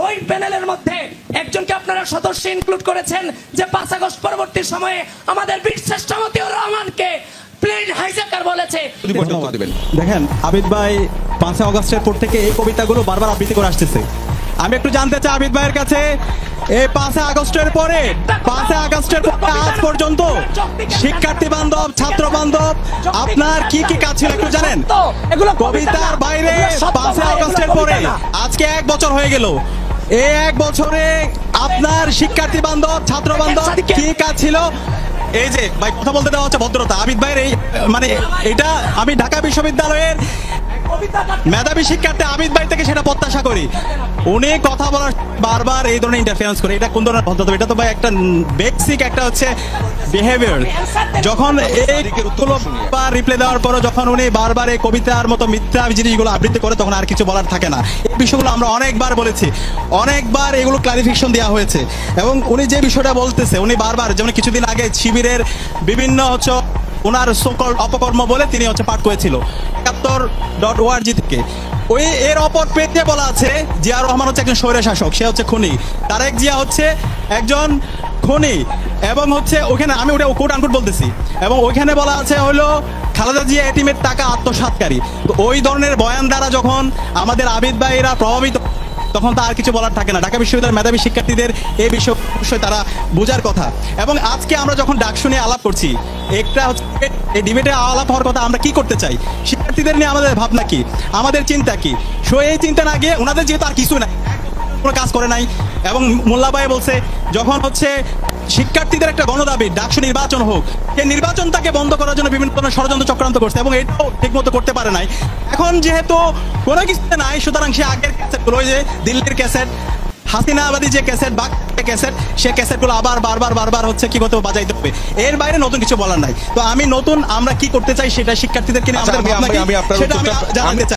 ওই প্যানেলের মধ্যে একজনকে আপনারা সদস্য ইনক্লুড করেছেন যে 5 আগস্ট পরবর্তী সময়ে আমাদের বীর শ্রেষ্ঠ মতিউর রহমানকে প্লেন হাইজ্যাকার বলেছে। দেখেন আবিদ ভাই 5 আগস্টের পর থেকে এই কবিতাগুলো বারবার আবৃত্তি করে আসতেছে। আমি একটু জানতে চাই আবিদ ভাইয়ের কাছে, এই 5 আগস্টের পরে 5 আগস্টের পরে আজ পর্যন্ত শিক্ষার্থী বান্ধব ছাত্র বান্ধব আপনার কি কি কাজ ছিল একটু জানেন? কবিতার বাইরে 5 আগস্টের পরে আজকে 1 বছর হয়ে গেল, এই 1 বছরে আপনার শিক্ষার্থী বান্ধব ছাত্র বান্ধব কি কাজ ছিল? এই যে ভাই কথা বলতে দেওয়া হচ্ছে ভদ্রতা। আবিদ ভাইয়ের এই মানে এটা আমি ঢাকা বিশ্ববিদ্যালয়ের মেধাবী শিক্ষার্থী আবিদ ভাই থেকে সেটা প্রত্যাশা করি। উনি কথা বলার বারবার এই ধরনের ইন্টারফারেন্স করে, এটা কোন ধরনের ভদ্রতা? এটা তো ভাই একটা বেসিক একটা হচ্ছে বিহেভিয়ার। যখন এই রিপ্লাই দেওয়ার পর যখন উনি বারবার এই কবিতার মতো মিথ্যা জিনিসগুলো আবৃত্তি করে তখন আর কিছু বলার থাকে না। এই বিষয়গুলো আমরা অনেকবার বলেছি, অনেকবার এগুলো ক্লারিফিকেশন দেওয়া হয়েছে এবং উনি যে বিষয়টা বলতেছে উনি বারবার, যেমন কিছুদিন আগে শিবিরের বিভিন্ন হচ্ছে ওনার সকল অপকর্ম বলে তিনি হচ্ছে পাঠ করেছিল ৭১.org থেকে। ওই এর অপর পেজে বলা আছে জিয়া রহমান হচ্ছে একজন স্বৈর শাসক, সে হচ্ছে খুনি, তারেক জিয়া হচ্ছে একজন খুনি এবং হচ্ছে ওখানে আমি ওটা কোট আনকোট বলতেছি এবং ওইখানে বলা আছে হলো খালেদা জিয়া এটিমের টাকা আত্মসাৎকারী। তো ওই ধরনের বয়ান দ্বারা যখন আমাদের আবিদ ভাইরা প্রভাবিত তখন তো আর কিছু বলার থাকে না। ঢাকা বিশ্ববিদ্যালয়ের মেধাবী শিক্ষার্থীদের এই বিষয়ে তারা বোঝার কথা। এবং আজকে আমরা যখন ডাকসু নিয়ে আলাপ করছি, একটা হচ্ছে এই ডিবেটে আলাপ হওয়ার কথা, আমরা কি করতে চাই, শিক্ষার্থীদের নিয়ে আমাদের ভাবনা কি, আমাদের চিন্তা কি। সো এই চিন্তা না গিয়ে ওনাদের যেহেতু আর কিছু নাই, কোনো কাজ করে নাই এবং মোল্লা ভাই বলছে যখন হচ্ছে শিক্ষার্থীদের একটা গণদাবি ডাকসু নির্বাচন হোক, সেই নির্বাচনটাকে বন্ধ করার জন্য বিভিন্ন ধরনের ষড়যন্ত্র চক্রান্ত করছে এবং এটাও ঠিক মতো করতে পারে নাই। এখন যেহেতু কোনো কিছুতে নাই সুতরাং সে আগের ক্যাসেটগুলো, ওই যে দিল্লির ক্যাসেট, হাসিনাবাদী যে ক্যাসেট বা ক্যাসেট, সে ক্যাসেটগুলো আবার বারবার হচ্ছে কি করতে বাজাইতে হবে, এর বাইরে নতুন কিছু বলার নাই। তো আমি নতুন আমরা কি করতে চাই সেটা শিক্ষার্থীদেরকে নিয়ে আমাদের ভাবনা কি সেটা আমি জানাতে চাই।